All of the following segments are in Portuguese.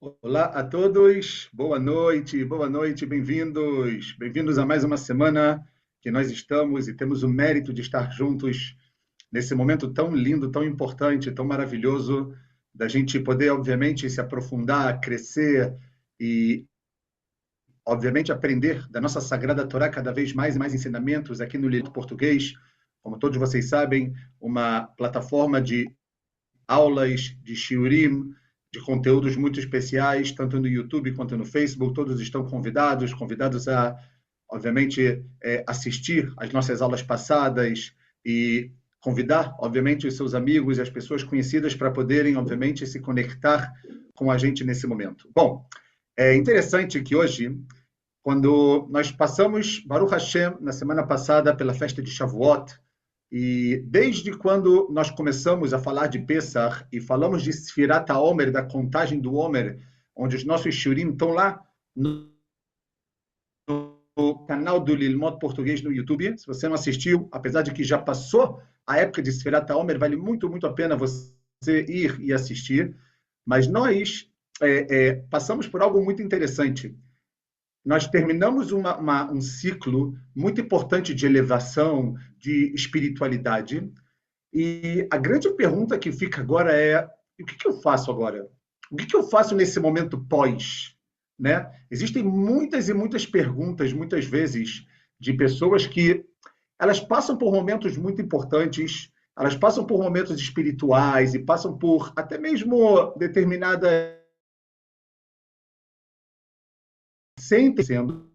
Olá a todos, boa noite, bem-vindos. Bem-vindos a mais uma semana que nós estamos e temos o mérito de estar juntos nesse momento tão lindo, tão importante, tão maravilhoso, da gente poder, obviamente, se aprofundar, crescer e, obviamente, aprender da nossa Sagrada Torá cada vez mais e mais ensinamentos aqui no Livro Português. Como todos vocês sabem, uma plataforma de aulas, de shiurim, de conteúdos muito especiais, tanto no YouTube quanto no Facebook. Todos estão convidados a, obviamente, assistir às nossas aulas passadas e convidar, obviamente, os seus amigos e as pessoas conhecidas para poderem, obviamente, se conectar com a gente nesse momento. Bom, é interessante que hoje, quando nós passamos, Baruch Hashem, na semana passada, pela festa de Shavuot, e desde quando nós começamos a falar de Pesach e falamos de Sfirat HaOmer, da contagem do Homer, onde os nossos shurim estão lá no canal do Lilmod Português no YouTube. Se você não assistiu, apesar de que já passou a época de Sfirat HaOmer, vale muito, muito a pena você ir e assistir. Mas nós passamos por algo muito interessante. Nós terminamos um ciclo muito importante de elevação, de espiritualidade, e a grande pergunta que fica agora é: o que eu faço agora? O que eu faço nesse momento pós? Né? Existem muitas e muitas perguntas, muitas vezes, de pessoas que elas passam por momentos muito importantes, elas passam por momentos espirituais e passam por até mesmo determinada sentem sendo,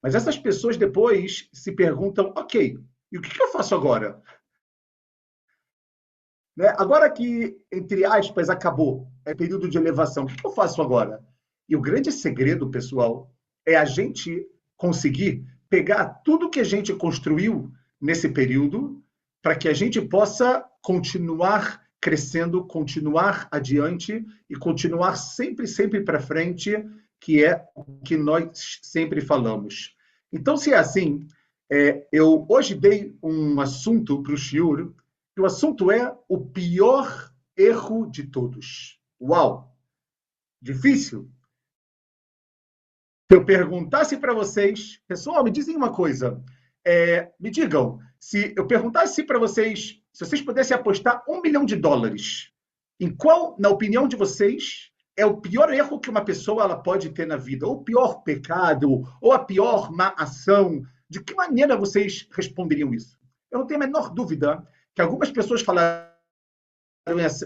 mas essas pessoas depois se perguntam, ok, e o que eu faço agora? Né? Agora que, entre aspas, acabou, é período de elevação, o que eu faço agora? E o grande segredo, pessoal, é a gente conseguir pegar tudo que a gente construiu nesse período para que a gente possa continuar crescendo, continuar adiante e continuar sempre, sempre para frente, que é o que nós sempre falamos. Então, se é assim, eu hoje dei um assunto para o Shiur, que o assunto é o pior erro de todos. Uau! Difícil? Se eu perguntasse para vocês, pessoal, me dizem uma coisa, me digam, se eu perguntasse para vocês, se vocês pudessem apostar US$ 1 milhão, em qual, na opinião de vocês, é o pior erro que uma pessoa ela pode ter na vida, ou o pior pecado, ou a pior má ação, de que maneira vocês responderiam isso? Eu não tenho a menor dúvida que algumas pessoas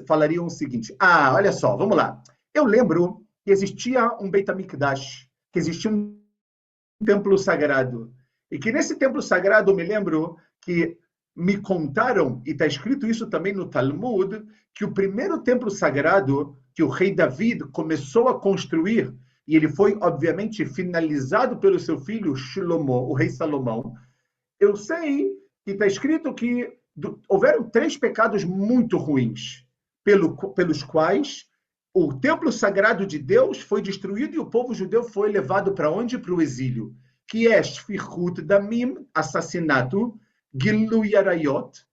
falariam o seguinte: ah, olha só, vamos lá. Eu lembro que existia um Beit HaMikdash, que existia um templo sagrado. E que nesse templo sagrado, eu me lembro que me contaram, e está escrito isso também no Talmud, que o primeiro templo sagrado que o rei David começou a construir, e ele foi, obviamente, finalizado pelo seu filho Shlomo, o rei Salomão. Eu sei que está escrito que houveram 3 pecados muito ruins, pelos quais o templo sagrado de Deus foi destruído e o povo judeu foi levado para onde? Para o exílio. Que é Shfichut Damim, assassinato, Gilui Arayot,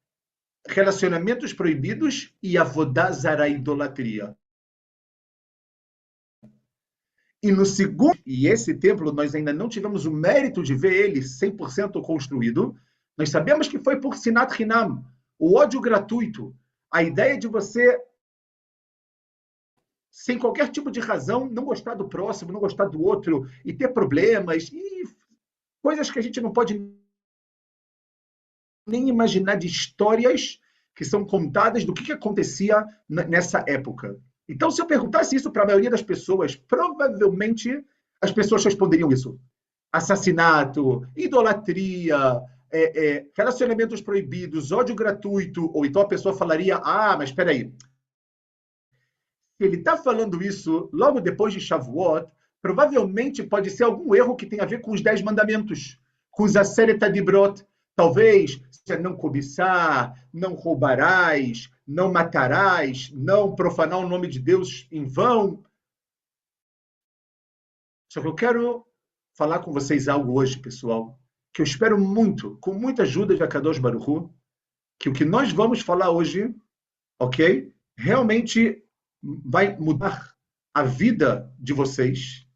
relacionamentos proibidos e Avodah Zarah, idolatria. E no segundo, e esse templo nós ainda não tivemos o mérito de ver ele 100% construído, nós sabemos que foi por Sinat Hinam, o ódio gratuito, a ideia de você, sem qualquer tipo de razão, não gostar do próximo, não gostar do outro, e ter problemas, e coisas que a gente não pode nem imaginar, de histórias que são contadas do que acontecia nessa época. Então, se eu perguntasse isso para a maioria das pessoas, provavelmente as pessoas responderiam isso: assassinato, idolatria, relacionamentos proibidos, ódio gratuito. Ou então a pessoa falaria: ah, mas espera aí, ele está falando isso logo depois de Shavuot, provavelmente pode ser algum erro que tem a ver com os 10 mandamentos, com os Aseret Adibrot. Talvez seja não cobiçar, não roubarás, não matarás, não profanar o nome de Deus em vão. Só que eu quero falar com vocês algo hoje, pessoal, que eu espero muito, com muita ajuda de Akadosh Baruch Hu, que o que nós vamos falar hoje, ok? Realmente vai mudar a vida de vocês,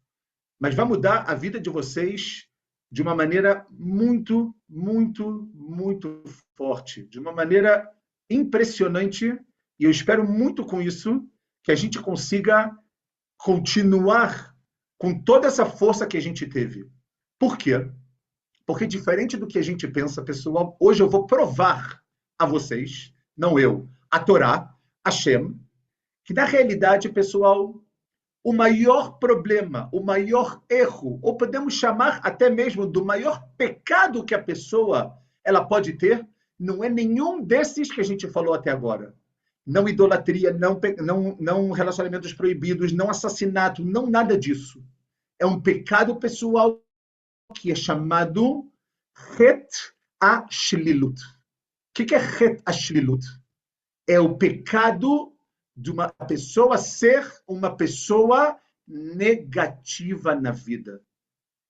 mas vai mudar a vida de vocês de uma maneira muito, muito, muito forte, de uma maneira impressionante, e eu espero muito com isso que a gente consiga continuar com toda essa força que a gente teve. Por quê? Porque diferente do que a gente pensa, pessoal, hoje eu vou provar a vocês, não eu, a Torá, a Shem, que na realidade, pessoal, o maior problema, o maior erro, ou podemos chamar até mesmo do maior pecado que a pessoa ela pode ter, não é nenhum desses que a gente falou até agora. Não idolatria, não relacionamentos proibidos, não assassinato, não nada disso. É um pecado pessoal que é chamado Het HaShlilut. O que é Het HaShlilut? É o pecado de uma pessoa ser uma pessoa negativa na vida.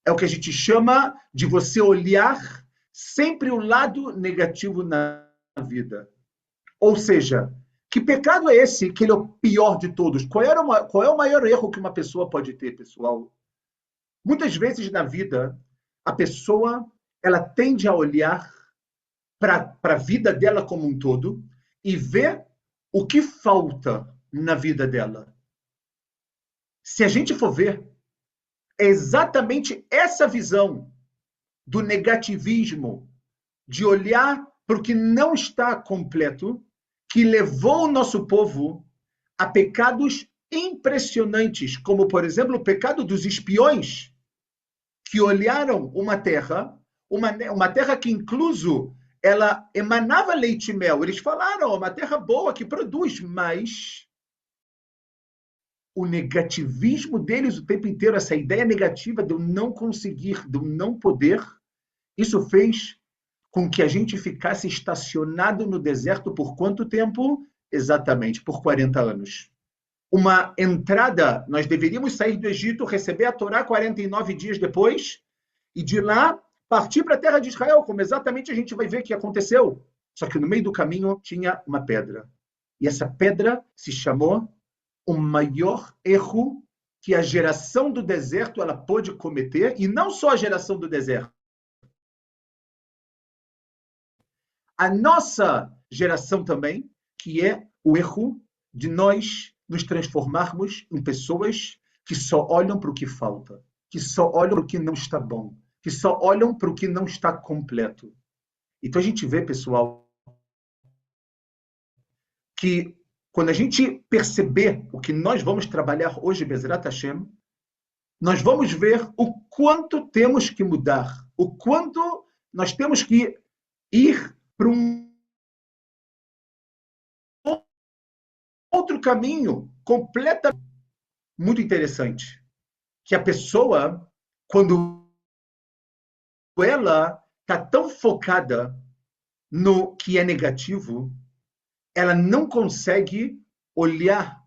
É o que a gente chama de você olhar sempre o lado negativo na vida. Ou seja, que pecado é esse que ele é o pior de todos? Qual é o maior erro que uma pessoa pode ter, pessoal? Muitas vezes na vida, a pessoa ela tende a olhar para a vida dela como um todo e ver o que falta na vida dela. Se a gente for ver, é exatamente essa visão do negativismo, de olhar para o que não está completo, que levou o nosso povo a pecados impressionantes, como, por exemplo, o pecado dos espiões, que olharam uma terra que, incluso, ela emanava leite e mel. Eles falaram, uma terra boa que produz, mas o negativismo deles o tempo inteiro, essa ideia negativa de eu não conseguir, de eu não poder, isso fez com que a gente ficasse estacionado no deserto por quanto tempo? Exatamente, por 40 anos. Uma entrada, nós deveríamos sair do Egito, receber a Torá 49 dias depois, e de lá partir para a terra de Israel, como exatamente a gente vai ver que aconteceu. Só que no meio do caminho tinha uma pedra. E essa pedra se chamou o maior erro que a geração do deserto ela pôde cometer, e não só a geração do deserto. A nossa geração também, que é o erro de nós nos transformarmos em pessoas que só olham para o que falta, que só olham para o que não está bom, que só olham para o que não está completo. Então a gente vê, pessoal, que quando a gente perceber o que nós vamos trabalhar hoje, Bezrat Hashem, nós vamos ver o quanto temos que mudar, o quanto nós temos que ir para um outro caminho completamente muito interessante. Que a pessoa, quando ela está tão focada no que é negativo, ela não consegue olhar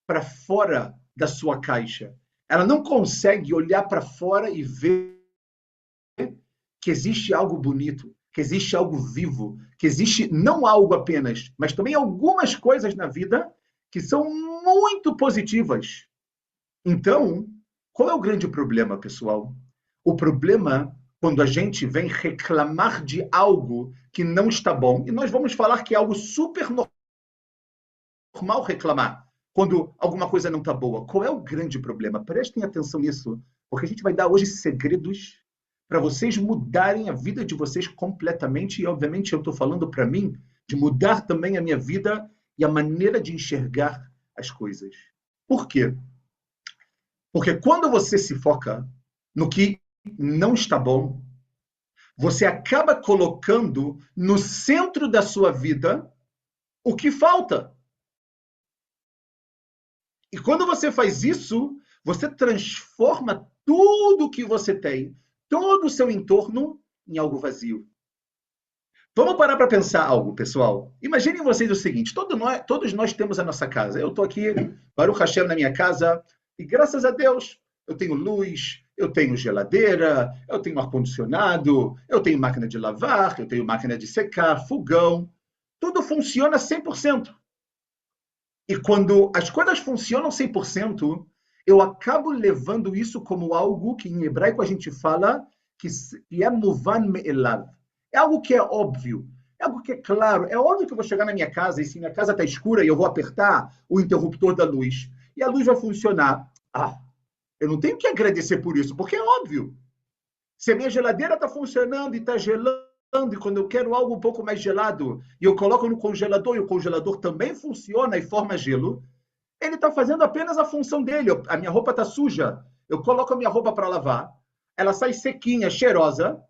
para fora da sua caixa. Ela não consegue olhar para fora e ver que existe algo bonito, que existe algo vivo, que existe não algo apenas, mas também algumas coisas na vida que são muito positivas. Então, qual é o grande problema, pessoal? O problema quando a gente vem reclamar de algo que não está bom, e nós vamos falar que é algo super normal reclamar quando alguma coisa não está boa. Qual é o grande problema? Prestem atenção nisso, porque a gente vai dar hoje segredos para vocês mudarem a vida de vocês completamente, e obviamente eu estou falando para mim de mudar também a minha vida e a maneira de enxergar as coisas. Por quê? Porque quando você se foca no que não está bom, você acaba colocando no centro da sua vida o que falta. E quando você faz isso, você transforma tudo que você tem, todo o seu entorno, em algo vazio. Vamos parar para pensar algo, pessoal. Imaginem vocês o seguinte, todos nós temos a nossa casa. Eu estou aqui, Baruch Hashem, na minha casa, e graças a Deus, eu tenho luz, eu tenho geladeira, eu tenho ar-condicionado, eu tenho máquina de lavar, eu tenho máquina de secar, fogão. Tudo funciona 100%. E quando as coisas funcionam 100%, eu acabo levando isso como algo que em hebraico a gente fala que é muvan me'elav. É algo que é óbvio, é algo que é claro. É óbvio que eu vou chegar na minha casa e se minha casa está escura e eu vou apertar o interruptor da luz e a luz vai funcionar. Eu não tenho que agradecer por isso, porque é óbvio. Se a minha geladeira está funcionando e está gelando, e quando eu quero algo um pouco mais gelado, e eu coloco no congelador, e o congelador também funciona e forma gelo, ele está fazendo apenas a função dele. A minha roupa está suja, eu coloco a minha roupa para lavar, ela sai sequinha, cheirosa. O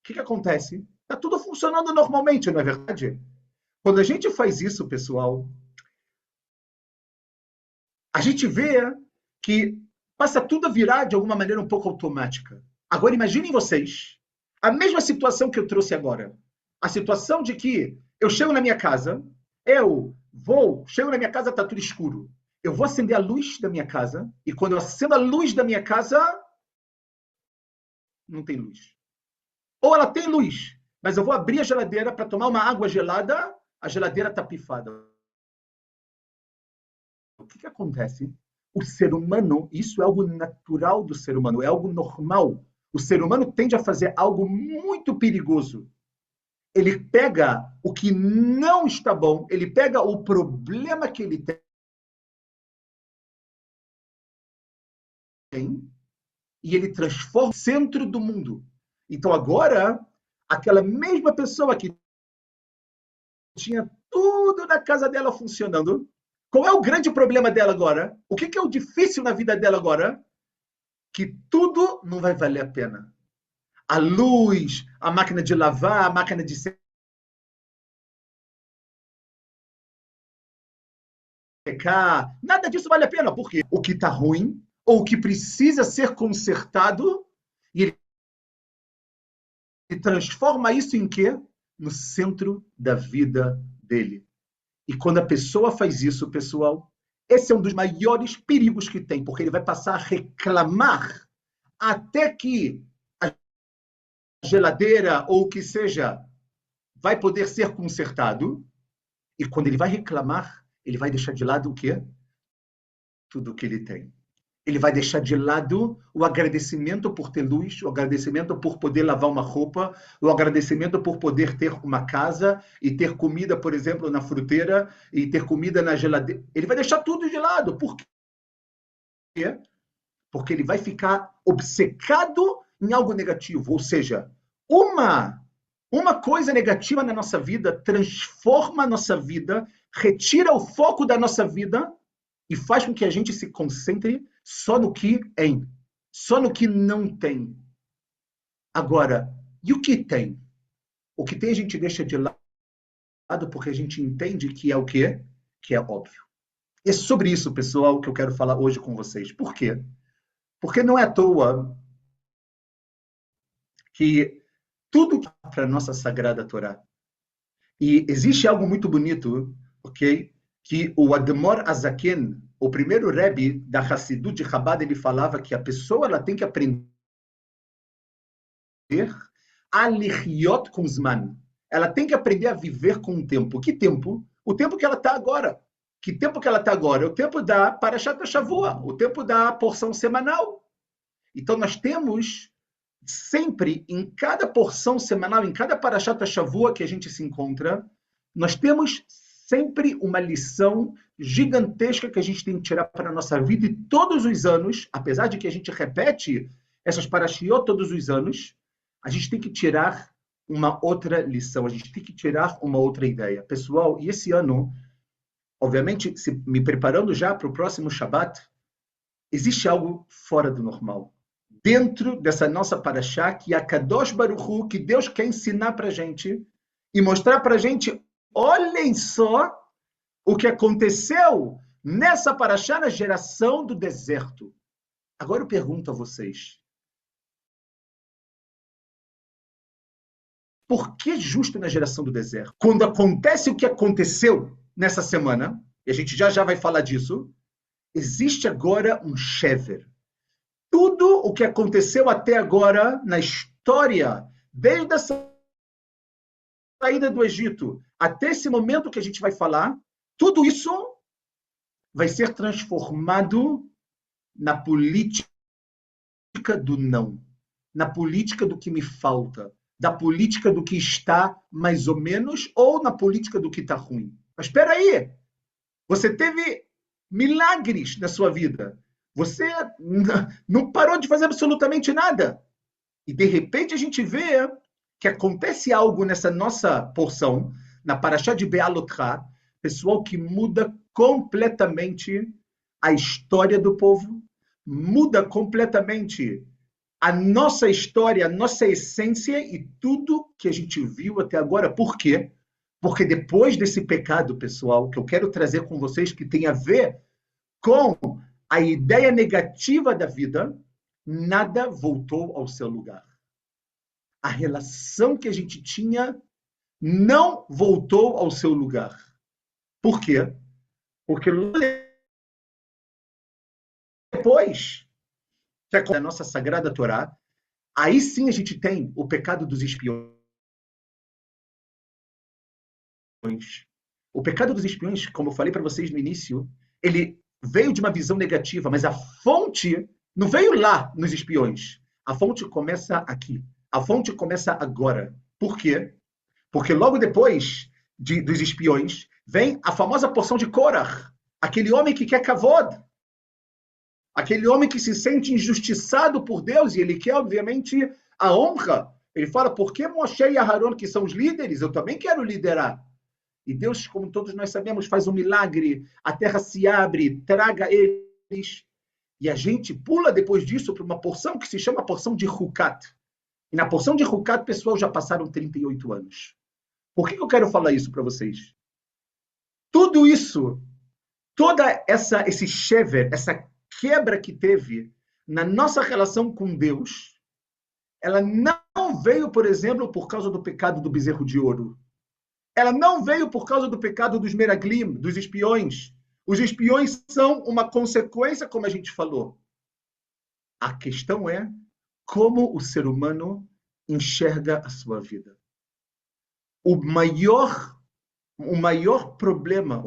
que acontece? Está tudo funcionando normalmente, não é verdade? Quando a gente faz isso, pessoal, a gente vê que passa tudo a virar de alguma maneira um pouco automática. Agora imaginem vocês a mesma situação que eu trouxe agora. A situação de que eu chego na minha casa, chego na minha casa, está tudo escuro. Eu vou acender a luz da minha casa, e quando eu acendo a luz da minha casa, não tem luz. Ou ela tem luz, mas eu vou abrir a geladeira para tomar uma água gelada, a geladeira está pifada. O que acontece? O ser humano, isso é algo natural do ser humano, é algo normal. O ser humano tende a fazer algo muito perigoso. Ele pega o que não está bom, ele pega o problema que ele tem e ele transforma no centro do mundo. Então agora, aquela mesma pessoa que tinha tudo na casa dela funcionando, qual é o grande problema dela agora? O que é o difícil na vida dela agora? Que tudo não vai valer a pena. A luz, a máquina de lavar, a máquina de secar, nada disso vale a pena, porque o que está ruim, ou o que precisa ser consertado, e ele transforma isso em quê? No centro da vida dele. E quando a pessoa faz isso, pessoal, esse é um dos maiores perigos que tem, porque ele vai passar a reclamar até que a geladeira ou o que seja vai poder ser consertado. E quando ele vai reclamar, ele vai deixar de lado o quê? Tudo o que ele tem. Ele vai deixar de lado o agradecimento por ter luz, o agradecimento por poder lavar uma roupa, o agradecimento por poder ter uma casa e ter comida, por exemplo, na fruteira e ter comida na geladeira. Ele vai deixar tudo de lado. Por quê? Porque ele vai ficar obcecado em algo negativo. Ou seja, uma coisa negativa na nossa vida transforma a nossa vida, retira o foco da nossa vida e faz com que a gente se concentre só no que é, só no que não tem. Agora, e o que tem? O que tem a gente deixa de lado porque a gente entende que é o quê? Que é óbvio. É sobre isso, pessoal, que eu quero falar hoje com vocês. Por quê? Porque não é à toa que tudo para a nossa sagrada Torá. E existe algo muito bonito, ok? Que o Admor Azaken, o primeiro Rebbe da Hassidut de Chabad, ele falava que a pessoa ela tem que aprender a lichiot com Zman. Ela tem que aprender a viver com o tempo. Que tempo? O tempo que ela está agora. Que tempo que ela está agora? É o tempo da Parashat Shavua, o tempo da porção semanal. Então nós temos sempre, em cada porção semanal, em cada Parashat Shavua que a gente se encontra, nós temos sempre uma lição gigantesca que a gente tem que tirar para a nossa vida e todos os anos, apesar de que a gente repete essas parashiot todos os anos, a gente tem que tirar uma outra lição, a gente tem que tirar uma outra ideia. Pessoal, e esse ano, obviamente, me preparando já para o próximo Shabat, existe algo fora do normal. Dentro dessa nossa paraxá, que é a Kadosh Baruch Hu, que Deus quer ensinar para a gente e mostrar para a gente, olhem só o que aconteceu nessa paraxá na geração do deserto. Agora eu pergunto a vocês, por que justo na geração do deserto? Quando acontece o que aconteceu nessa semana, e a gente já vai falar disso, existe agora um shever. Tudo o que aconteceu até agora na história, desde a saída do Egito até esse momento que a gente vai falar, tudo isso vai ser transformado na política do não, na política do que me falta, da política do que está mais ou menos, ou na política do que está ruim. Mas espera aí, você teve milagres na sua vida. Você não parou de fazer absolutamente nada. E de repente a gente vê que acontece algo nessa nossa porção, na Parashá de Be'alotra, pessoal, que muda completamente a história do povo, muda completamente a nossa história, a nossa essência e tudo que a gente viu até agora. Por quê? Porque depois desse pecado, pessoal, que eu quero trazer com vocês, que tem a ver com a ideia negativa da vida, nada voltou ao seu lugar. A relação que a gente tinha não voltou ao seu lugar. Por quê? Porque depois que a nossa Sagrada Torá, aí sim a gente tem o pecado dos espiões. O pecado dos espiões, como eu falei para vocês no início, ele veio de uma visão negativa, mas a fonte não veio lá nos espiões. A fonte começa aqui. A fonte começa agora. Por quê? Porque logo depois dos espiões vem a famosa porção de Korah, aquele homem que quer kavod, aquele homem que se sente injustiçado por Deus e ele quer, obviamente, a honra. Ele fala, por que Moshe e Aharon, que são os líderes, eu também quero liderar. E Deus, como todos nós sabemos, faz um milagre, a terra se abre, traga eles. E a gente pula depois disso para uma porção que se chama a porção de Hukat. E na porção de Hukat, pessoal, já passaram 38 anos. Por que eu quero falar isso para vocês? Tudo isso, esse shever, essa quebra que teve na nossa relação com Deus, ela não veio, por exemplo, por causa do pecado do bezerro de ouro. Ela não veio por causa do pecado dos meraglim, dos espiões. Os espiões são uma consequência, como a gente falou. A questão é como o ser humano enxerga a sua vida. O maior problema,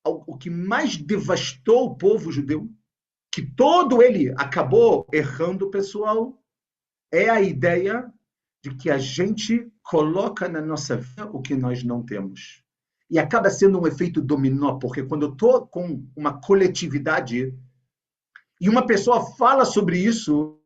o que mais devastou o povo judeu, que todo ele acabou errando, pessoal, é a ideia de que a gente coloca na nossa vida o que nós não temos. E acaba sendo um efeito dominó, porque quando eu estou com uma coletividade e uma pessoa fala sobre isso,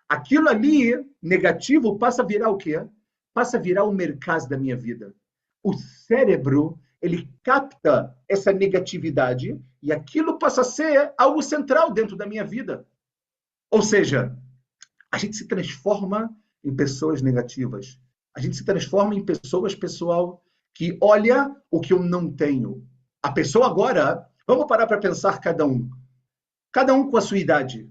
aquilo ali, negativo, passa a virar o quê? Passa a virar o mercado da minha vida. O cérebro, ele capta essa negatividade e aquilo passa a ser algo central dentro da minha vida. Ou seja, a gente se transforma em pessoas negativas. A gente se transforma em pessoas, pessoal, que olha o que eu não tenho. A pessoa agora, vamos parar para pensar cada um com a sua idade.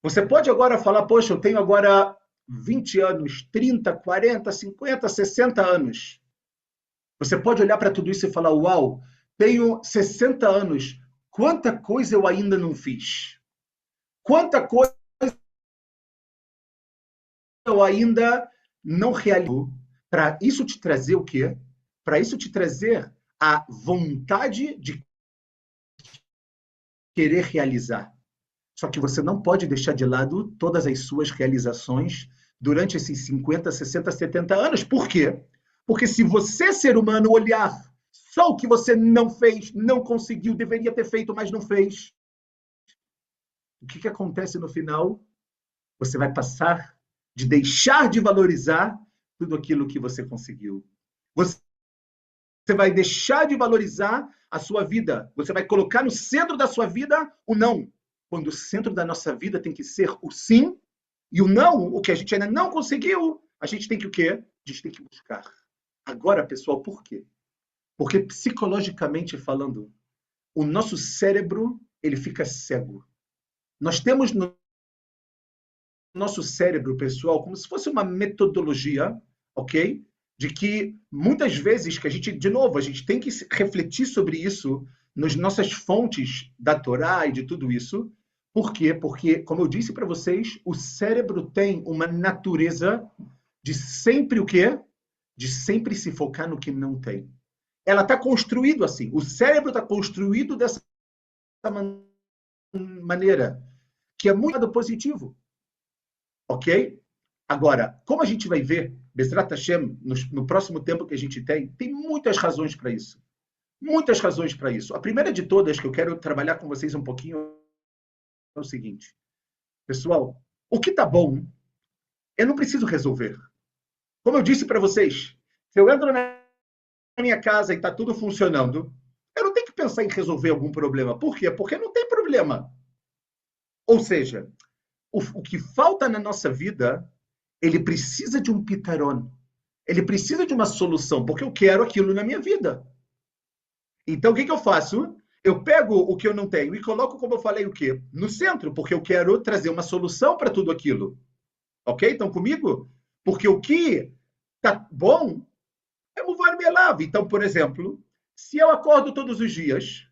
Você pode agora falar, poxa, eu tenho agora 20 anos, 30, 40, 50, 60 anos. Você pode olhar para tudo isso e falar, uau, tenho 60 anos, quanta coisa eu ainda não fiz? Quanta coisa eu ainda não realizou? Para isso te trazer o quê? Para isso te trazer a vontade de querer realizar. Só que você não pode deixar de lado todas as suas realizações durante esses 50, 60, 70 anos. Por quê? Porque se você, ser humano, olhar só o que você não fez, não conseguiu, deveria ter feito, mas não fez, o que acontece no final? Você vai passar de deixar de valorizar tudo aquilo que você conseguiu. Você vai deixar de valorizar a sua vida. Você vai colocar no centro da sua vida o não. Quando o centro da nossa vida tem que ser o sim, e o não, o que a gente ainda não conseguiu, a gente tem que o quê? A gente tem que buscar. Agora, pessoal, por quê? Porque psicologicamente falando, o nosso cérebro, ele fica cego. Nós temos no nosso cérebro, pessoal, como se fosse uma metodologia, ok? De que muitas vezes que a gente, de novo, a gente tem que refletir sobre isso nas nossas fontes da Torá e de tudo isso. Por quê? Porque, como eu disse para vocês, o cérebro tem uma natureza de sempre o quê? De sempre se focar no que não tem. Ela está construído assim. O cérebro está construído dessa maneira. maneira que é muito lado positivo, ok? Agora, como a gente vai ver, Bezrat Hashem, no próximo tempo que a gente tem muitas razões para isso. Muitas razões para isso. A primeira de todas que eu quero trabalhar com vocês um pouquinho é o seguinte. Pessoal, o que está bom, eu não preciso resolver. Como eu disse para vocês, se eu entro na minha casa e está tudo funcionando, eu não tenho que pensar em resolver algum problema. Por quê? Porque não tem problema. Ou seja, o que falta na nossa vida, ele precisa de um pitaron. Ele precisa de uma solução, porque eu quero aquilo na minha vida. Então, o que eu faço? Eu pego o que eu não tenho e coloco, como eu falei, o quê? No centro, porque eu quero trazer uma solução para tudo aquilo. Ok? Estão comigo? Porque o que está bom é mover me lave. Então, por exemplo, se eu acordo todos os dias,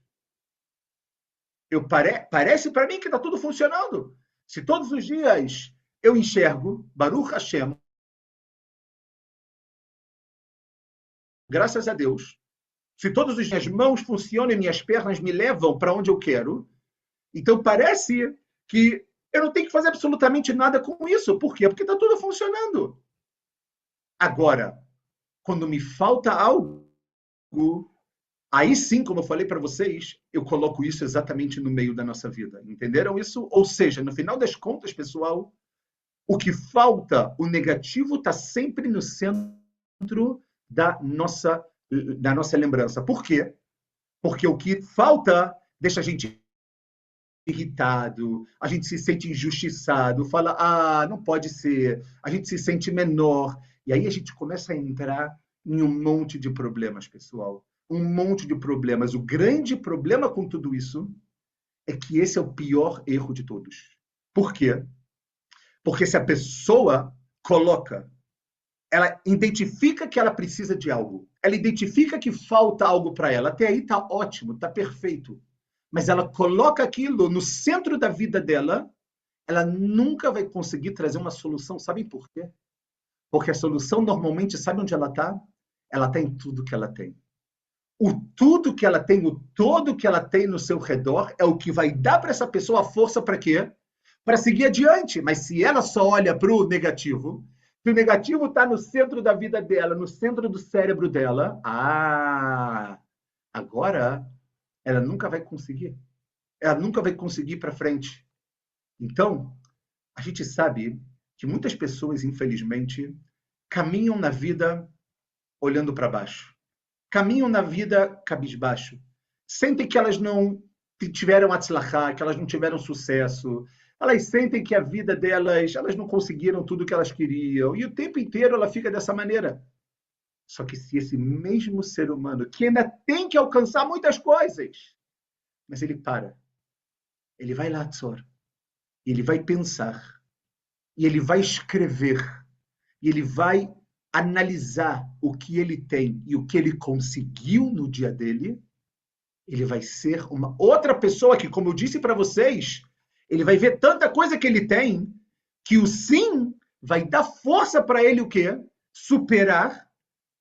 parece para mim que está tudo funcionando. Se todos os dias eu enxergo, Baruch Hashem, graças a Deus, se todos os dias minhas mãos funcionam e minhas pernas me levam para onde eu quero, então parece que eu não tenho que fazer absolutamente nada com isso. Por quê? Porque está tudo funcionando. Agora, quando me falta algo, aí sim, como eu falei para vocês, eu coloco isso exatamente no meio da nossa vida. Entenderam isso? Ou seja, no final das contas, pessoal, o que falta, o negativo, está sempre no centro da nossa lembrança. Por quê? Porque o que falta deixa a gente irritado, a gente se sente injustiçado, fala, não pode ser, a gente se sente menor. E aí a gente começa a entrar em um monte de problemas, pessoal. Um monte de problemas. O grande problema com tudo isso é que esse é o pior erro de todos. Por quê? Porque se a pessoa coloca, ela identifica que ela precisa de algo, ela identifica que falta algo para ela, até aí está ótimo, está perfeito. Mas ela coloca aquilo no centro da vida dela, ela nunca vai conseguir trazer uma solução. Sabem por quê? Porque a solução normalmente, sabe onde ela está? Ela está em tudo que ela tem. O tudo que ela tem, o todo que ela tem no seu redor é o que vai dar para essa pessoa a força para quê? Para seguir adiante. Mas se ela só olha para o negativo, se o negativo está no centro da vida dela, no centro do cérebro dela, agora ela nunca vai conseguir. Ela nunca vai conseguir ir para frente. Então, a gente sabe que muitas pessoas, infelizmente, caminham na vida olhando para baixo. Caminham na vida cabisbaixo. Sentem que elas não tiveram atzlachá, que elas não tiveram sucesso. Elas sentem que a vida delas, elas não conseguiram tudo o que elas queriam. E o tempo inteiro ela fica dessa maneira. Só que se esse mesmo ser humano, que ainda tem que alcançar muitas coisas, mas ele para, ele vai lá, Tzor, e ele vai pensar, e ele vai escrever, e ele vai analisar o que ele tem e o que ele conseguiu no dia dele, ele vai ser uma outra pessoa que, como eu disse para vocês, ele vai ver tanta coisa que ele tem, que o sim vai dar força para ele o quê? Superar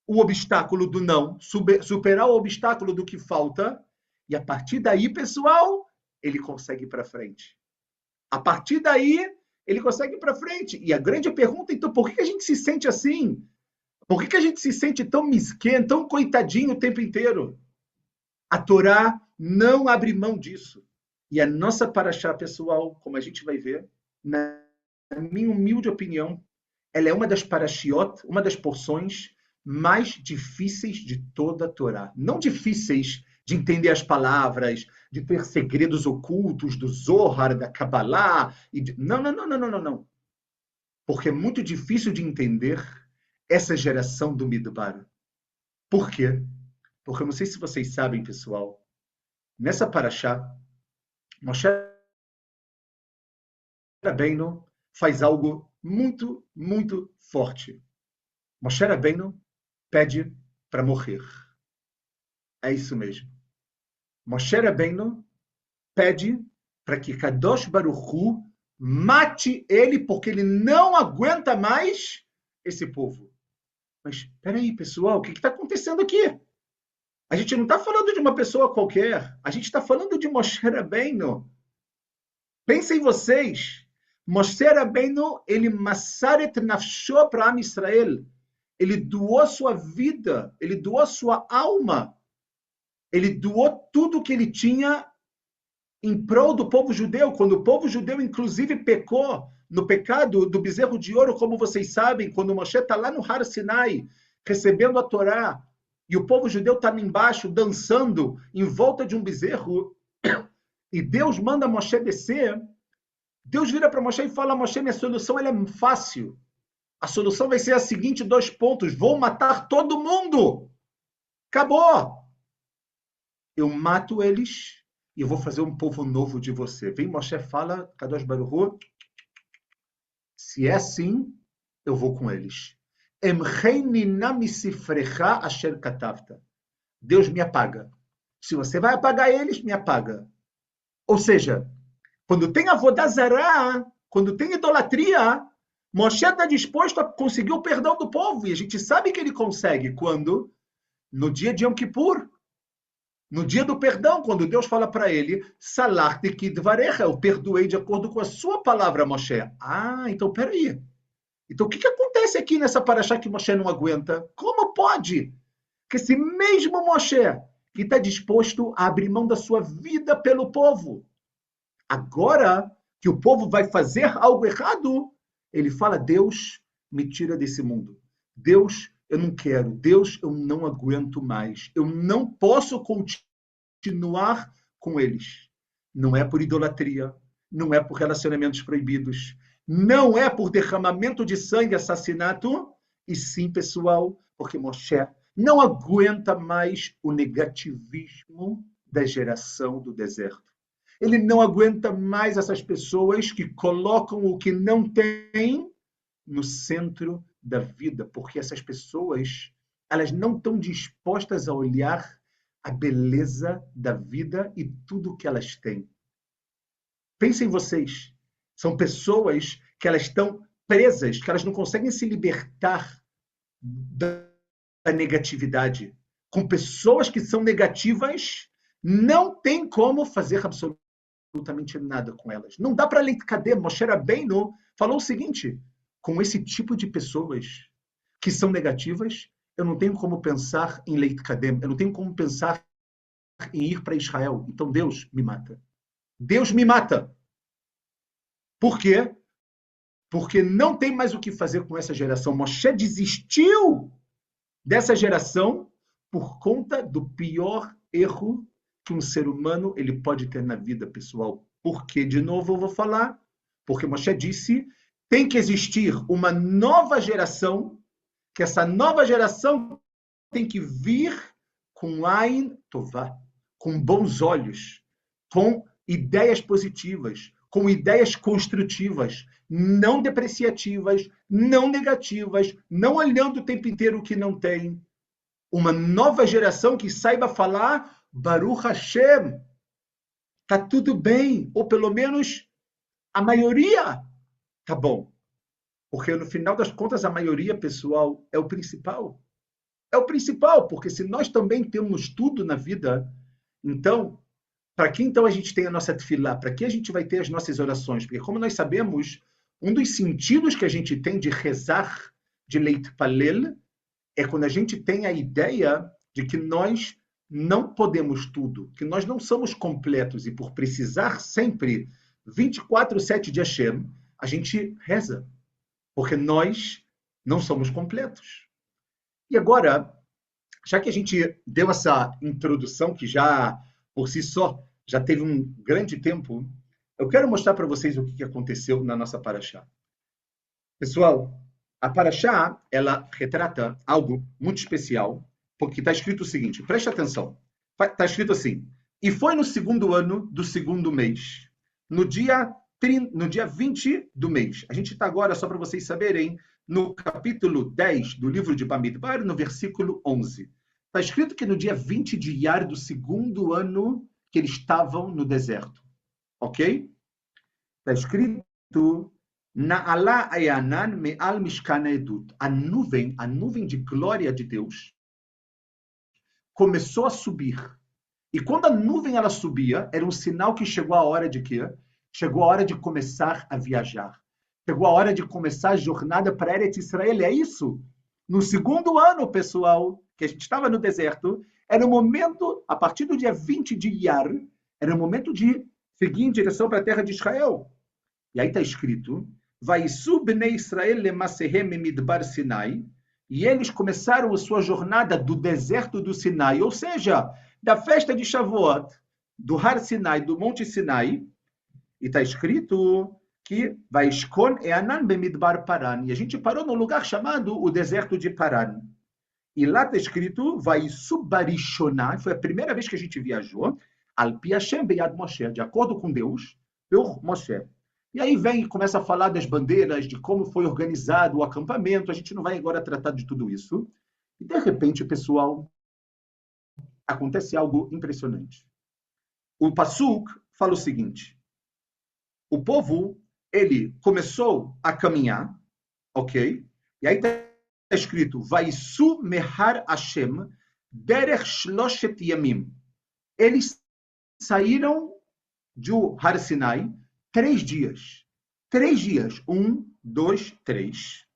o obstáculo do não, superar o obstáculo do que falta, e a partir daí, pessoal, ele consegue ir para frente. A partir daí, ele consegue ir para frente. E a grande pergunta, então, por que a gente se sente assim? Por que a gente se sente tão mesquinho, tão coitadinho o tempo inteiro? A Torá não abre mão disso. E a nossa paraxá, pessoal, como a gente vai ver, na minha humilde opinião, ela é uma das parashiot, uma das porções mais difíceis de toda a Torá. Não difíceis de entender as palavras, de ter segredos ocultos do Zohar, da Kabbalah. Não, não, não, não, não, não. Porque é muito difícil de entender essa geração do Midbar. Por quê? Porque eu não sei se vocês sabem, pessoal, nessa paraxá, Moshe Rabbeinu faz algo muito, muito forte. Moshe Rabbeinu pede para morrer. É isso mesmo. Moshe Rabbeinu pede para que Kadosh Baruch Hu mate ele porque ele não aguenta mais esse povo. Mas, espera aí, pessoal, o que está acontecendo aqui? A gente não está falando de uma pessoa qualquer, a gente está falando de Moshe Rabbeinu. Pensem vocês, Moshe Rabbeinu, ele masaret nafsho para Am Israel. Ele doou sua vida, ele doou sua alma, ele doou tudo que ele tinha em prol do povo judeu, quando o povo judeu, inclusive, pecou no pecado do bezerro de ouro, como vocês sabem, quando Moshe está lá no Har Sinai, recebendo a Torá, e o povo judeu está embaixo, dançando, em volta de um bezerro, e Deus manda Moshe descer, Deus vira para Moshe e fala, Moshe, minha solução ela é fácil. A solução vai ser a seguinte, 2 pontos, vou matar todo mundo. Acabou. Eu mato eles e vou fazer um povo novo de você. Vem Moshe fala, Kadosh Baruch Hu, se é assim, eu vou com eles. Deus me apaga. Se você vai apagar eles, me apaga. Ou seja, quando tem Avodah Zará, quando tem idolatria, Moshe está disposto a conseguir o perdão do povo. E a gente sabe que ele consegue. Quando? No dia de Yom Kippur. No dia do perdão, quando Deus fala para ele, Salachti kidvarecha, eu perdoei de acordo com a sua palavra, Moshe. Ah, então peraí. Então o que acontece aqui nessa paraxá que Moshe não aguenta? Como pode? Que esse mesmo Moshe, que está disposto a abrir mão da sua vida pelo povo, agora que o povo vai fazer algo errado, ele fala, Deus, me tira desse mundo. Deus, eu não quero. Deus, eu não aguento mais. Eu não posso continuar com eles. Não é por idolatria, não é por relacionamentos proibidos, não é por derramamento de sangue, assassinato, e sim, pessoal, porque Moshe não aguenta mais o negativismo da geração do deserto. Ele não aguenta mais essas pessoas que colocam o que não tem no centro da vida, porque essas pessoas, elas não estão dispostas a olhar a beleza da vida e tudo que elas têm. Pensem vocês, são pessoas que elas estão presas, que elas não conseguem se libertar da negatividade. Com pessoas que são negativas, não tem como fazer absolutamente nada com elas. Não dá para ler. Cadê? Moshe Rabbeinu falou o seguinte, com esse tipo de pessoas que são negativas, eu não tenho como pensar em Leit Kadem, eu não tenho como pensar em ir para Israel. Então Deus me mata. Deus me mata. Por quê? Porque não tem mais o que fazer com essa geração. Moshe desistiu dessa geração por conta do pior erro que um ser humano ele pode ter na vida, pessoal. Porque, de novo, eu vou falar, porque Moshe disse, tem que existir uma nova geração, que essa nova geração tem que vir com Ain Tová, com bons olhos, com ideias positivas, com ideias construtivas, não depreciativas, não negativas, não olhando o tempo inteiro o que não tem. Uma nova geração que saiba falar Baruch Hashem, tá tudo bem, ou pelo menos a maioria tá bom. Porque no final das contas a maioria, pessoal, é o principal. É o principal, porque se nós também temos tudo na vida, então, para que então a gente tem a nossa tefilá? Para que a gente vai ter as nossas orações? Porque como nós sabemos, um dos sentidos que a gente tem de rezar, de leitpalel, é quando a gente tem a ideia de que nós não podemos tudo, que nós não somos completos e por precisar sempre 24/7 de Hashem, a gente reza, porque nós não somos completos. E agora, já que a gente deu essa introdução que já, por si só, já teve um grande tempo, eu quero mostrar para vocês o que aconteceu na nossa paraxá. Pessoal, a paraxá, ela retrata algo muito especial, porque está escrito o seguinte, preste atenção, está escrito assim, e foi no segundo ano do segundo mês, no dia 20 do mês. A gente está agora, só para vocês saberem, no capítulo 10 do livro de Bamidbar, no versículo 11. Está escrito que no dia 20 de Iyar do segundo ano que eles estavam no deserto. Ok? Está escrito Na'ala ayanan me'al mishkan edut. A nuvem de glória de Deus, começou a subir. E quando a nuvem ela subia, era um sinal que chegou a hora de quê? Chegou a hora de começar a viajar. Chegou a hora de começar a jornada para Eretz Israel. É isso. No segundo ano, pessoal, que a gente estava no deserto, era o momento, a partir do dia 20 de Iyar, era o momento de seguir em direção para a terra de Israel. E aí está escrito, Vaisu bnei Israel lemassehem midbar Sinai, e eles começaram a sua jornada do deserto do Sinai, ou seja, da festa de Shavuot, do Har Sinai, do Monte Sinai, e está escrito que Vaishkon Eanan bemidbar Paran, e a gente parou num lugar chamado o deserto de Paran. E lá está escrito, Vaisu Barishoná, foi a primeira vez que a gente viajou, Al Pi Hashem Beyad Moshe, de acordo com Deus, por Moshe. E aí vem e começa a falar das bandeiras, de como foi organizado o acampamento. A gente não vai agora tratar de tudo isso. E, de repente, pessoal, acontece algo impressionante. O Passuk fala o seguinte. O povo, ele começou a caminhar, ok? E aí está escrito, Vaisu mehar Hashem derech shloshet yamim. Eles saíram do Har Sinai 3 dias. 3 dias. 1, 2, 3.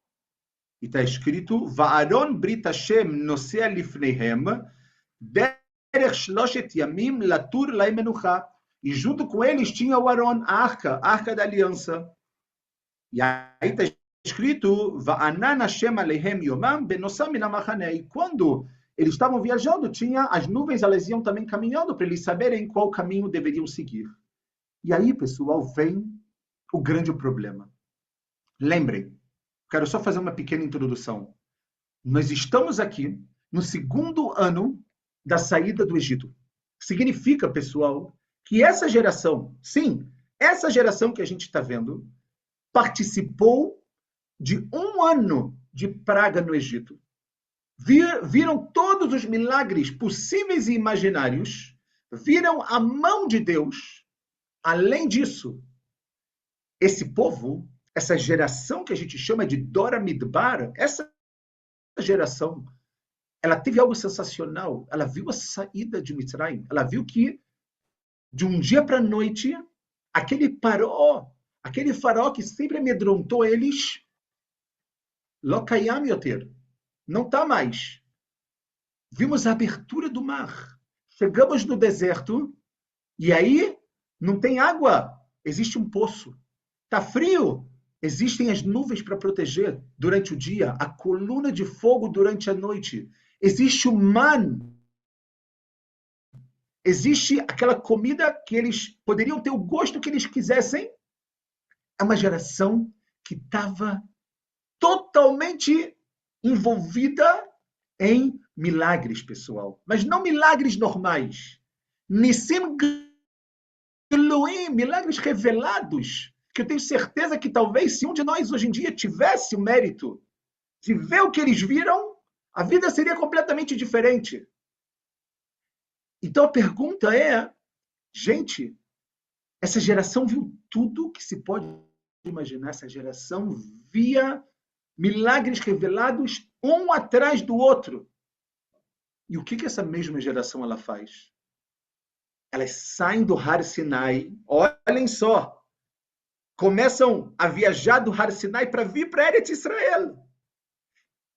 E está escrito, Va'aron brit Hashem nosea lifneihem, derech shloshet yamim latur lai menucha. E junto com eles tinha o Aron, a arca da aliança. E aí está escrito, Va'anan Hashem alehem yomam benosam min hamachaneh. E quando eles estavam viajando, tinha as nuvens, elas iam também caminhando para eles saberem qual caminho deveriam seguir. E aí, pessoal, vem o grande problema. Lembrem, quero só fazer uma pequena introdução. Nós estamos aqui no segundo ano da saída do Egito. Significa, pessoal, que essa geração, sim, essa geração que a gente está vendo, participou de 1 ano de praga no Egito. Viram todos os milagres possíveis e imaginários, viram a mão de Deus. Além disso, esse povo, essa geração que a gente chama de Dora Midbar, essa geração, ela teve algo sensacional. Ela viu a saída de Mitzrayim. Ela viu que, de um dia para a noite, aquele faraó que sempre amedrontou eles, Lo Kayam Yoter, não está mais. Vimos a abertura do mar. Chegamos no deserto, e aí não tem água, existe um poço. Está frio, existem as nuvens para proteger durante o dia, a coluna de fogo durante a noite. Existe o man. Existe aquela comida que eles poderiam ter o gosto que eles quisessem. É uma geração que estava totalmente envolvida em milagres, pessoal. Mas não milagres normais. Nissim Elohim, milagres revelados, que eu tenho certeza que talvez se um de nós hoje em dia tivesse o mérito de ver o que eles viram, a vida seria completamente diferente. Então a pergunta é, gente, essa geração viu tudo que se pode imaginar, essa geração via milagres revelados um atrás do outro. E o que essa mesma geração ela faz? Elas saem do Har Sinai, olhem só, começam a viajar do Har Sinai para vir para Eretz Israel.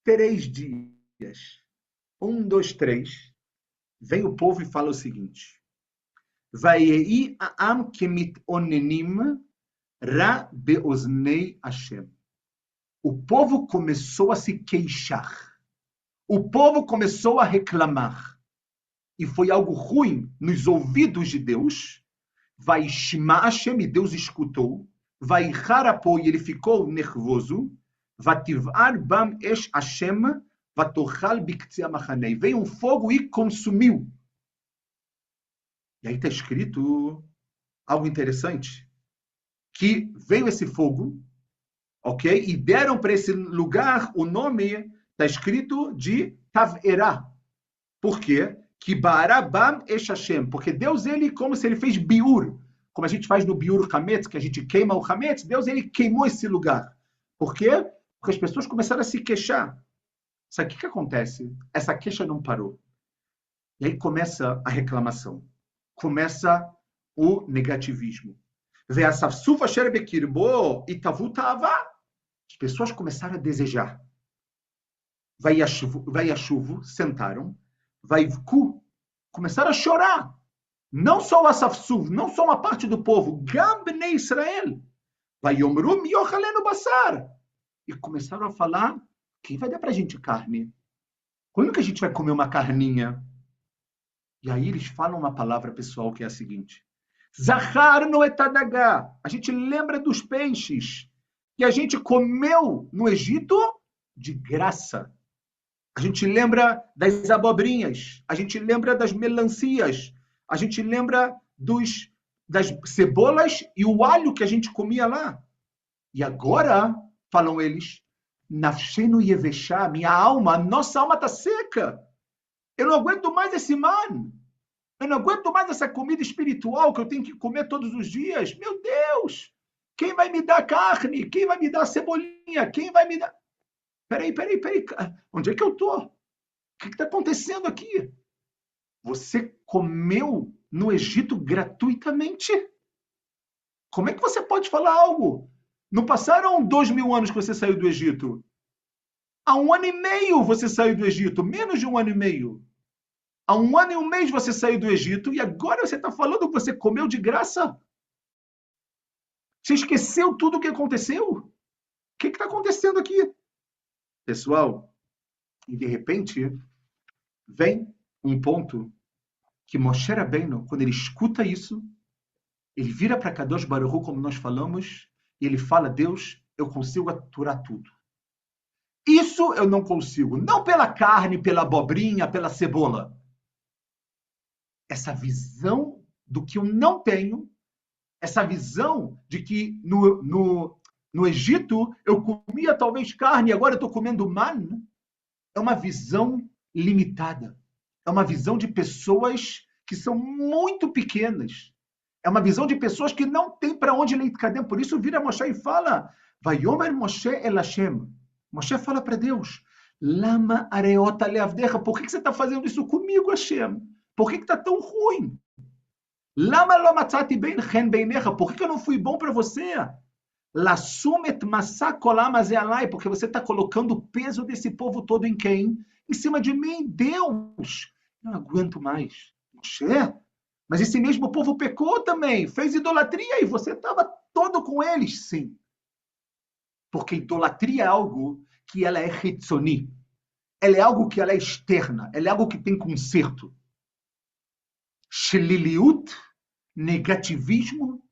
3 dias. 1, 2, 3. Vem o povo e fala o seguinte. Vayei ha'am kemit onenim ra beoznei Hashem. O povo começou a se queixar. O povo começou a reclamar. E foi algo ruim nos ouvidos de Deus. Vai shema Hashem, e Deus escutou. Vai harapo, e ele ficou nervoso. Vativ'ar bam esh Hashem, vatochal biktzei machanei. Veio um fogo e consumiu. E aí está escrito algo interessante. Que veio esse fogo, ok? E deram para esse lugar o nome, está escrito de Taverá. Por quê? Que Barabam Esh Hashem, porque Deus, ele, como se ele fez biur, como a gente faz no biur hametz, que a gente queima o hametz, Deus, ele queimou esse lugar. Por quê? Porque as pessoas começaram a se queixar. Sabe o que acontece? Essa queixa não parou. E aí começa a reclamação. Começa o negativismo. Ve'asafsuf asher bekirbo itavu ta'ava. As pessoas começaram a desejar. Vaiashuvu, sentaram. Vaivku, começaram a chorar. Não só o Asafsuf, não só uma parte do povo, Gam Bnei Israel. Vaiomru miochalenu basar. E começaram a falar, quem vai dar pra gente carne? Quando que a gente vai comer uma carninha? E aí eles falam uma palavra, pessoal, que é a seguinte. Zacharnu etadagá. A gente lembra dos peixes que a gente comeu no Egito de graça. A gente lembra das abobrinhas, a gente lembra das melancias, a gente lembra das cebolas e o alho que a gente comia lá. E agora, falam eles, Nafshenu yeveshá, minha alma, nossa alma está seca. Eu não aguento mais esse man. Eu não aguento mais essa comida espiritual que eu tenho que comer todos os dias. Meu Deus! Quem vai me dar carne? Quem vai me dar cebolinha? Quem vai me dar... Peraí. Onde é que eu estou? O que está acontecendo aqui? Você comeu no Egito gratuitamente? Como é que você pode falar algo? Não passaram 2000 anos que você saiu do Egito. Há 1 ano e meio você saiu do Egito. Menos de 1 ano e meio. Há 1 ano e 1 mês você saiu do Egito e agora você está falando que você comeu de graça? Você esqueceu tudo o que aconteceu? O que está acontecendo aqui? Pessoal, e de repente vem um ponto que Moshe Rabbeinu, quando ele escuta isso, ele vira para Kadosh Baruch Hu, como nós falamos, e ele fala, Deus, eu consigo aturar tudo. Isso eu não consigo, não pela carne, pela abobrinha, pela cebola. Essa visão do que eu não tenho, essa visão de que no Egito eu comia talvez carne e agora eu estou comendo man, é uma visão limitada. É uma visão de pessoas que são muito pequenas. É uma visão de pessoas que não têm para onde leitcadem. Por isso vira Moshe e fala, Vayomer Moshe el Hashem. Moshe fala para Deus, Lama areota leavdecha. Por que você está fazendo isso comigo, Hashem? Por que está tão ruim? Lama lo matzati ben chen beinecha. Por que eu não fui bom para você? Lasumet masakolama zealai. Porque você está colocando o peso desse povo todo em quem? Em cima de mim, Deus. Não aguento mais. Moshe, mas esse mesmo povo pecou também, fez idolatria e você estava todo com eles, sim. Porque idolatria é algo que ela é hitzoni. Ela é algo que ela é externa, ela é algo que tem conserto. Sheliliut, negativismo,